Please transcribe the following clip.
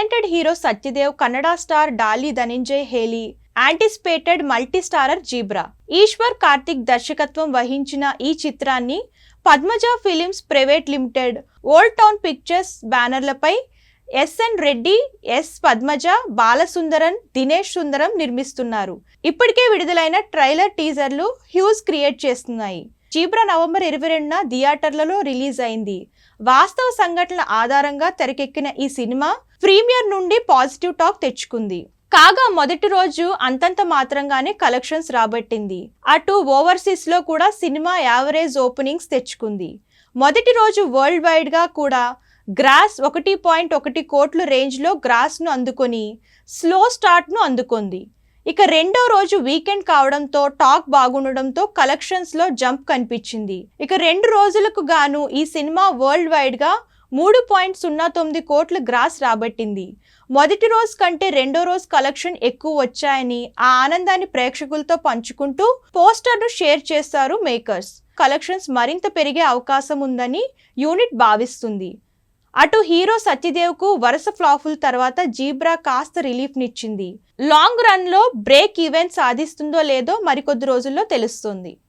Talented hero Satyadev, Kannada star Daali Dhananjay హేలి, anticipated multi starrer Zebra. Eshwar Karthik దర్శకత్వం వహించిన ఈ చిత్రాన్ని Padmaja Films Private Limited, Old Town Pictures బ్యానర్లపై ఎస్ఎన్ రెడ్డి, ఎస్ పద్మజ, బాలసుందరన్, దినేష్ సుందరం నిర్మిస్తున్నారు. ఇప్పటికే విడుదలైన ట్రైలర్, టీజర్లు హ్యూజ్ క్రియేట్ చేస్తున్నాయి. జీబ్రా నవంబర్ 22న థియేటర్లలో రిలీజ్ అయింది. వాస్తవ సంఘటనల ఆధారంగా తెరకెక్కిన ఈ సినిమా ప్రీమియర్ నుండి పాజిటివ్ టాక్ తెచ్చుకుంది. కాగా మొదటి రోజు అంతంత మాత్రంగానే కలెక్షన్స్ రాబట్టింది. అటు ఓవర్సీస్ లో కూడా సినిమా యావరేజ్ ఓపెనింగ్స్ తెచ్చుకుంది. మొదటి రోజు వరల్డ్ వైడ్ గా కూడా గ్రాస్ 1.1 కోట్ల రేంజ్ లో గ్రాస్ ను అందుకొని స్లో స్టార్ట్ ను అందుకుంది. ఇక రెండో రోజు వీకెండ్ కావడంతో టాక్ బాగుండడంతో కలెక్షన్స్ లో జంప్ కనిపించింది. ఇక 2 రోజులకు గాను ఈ సినిమా వరల్డ్ వైడ్ గా 3.09 కోట్ల గ్రాస్ రాబట్టింది. మొదటి రోజు కంటే రెండో రోజు కలెక్షన్ ఎక్కువ వచ్చాయని ఆ ఆనందాన్ని ప్రేక్షకులతో పంచుకుంటూ పోస్టర్ ను షేర్ చేస్తారు మేకర్స్. కలెక్షన్స్ మరింత పెరిగే అవకాశం ఉందని యూనిట్ భావిస్తుంది. అటు హీరో సత్యదేవ్ కు వరుస ఫ్లాపుల తర్వాత జీబ్రా కాస్త రిలీఫ్ నిచ్చింది. లాంగ్ రన్ లో బ్రేక్ ఈవెన్ సాధిస్తుందో లేదో మరికొద్ది రోజుల్లో తెలుస్తుంది.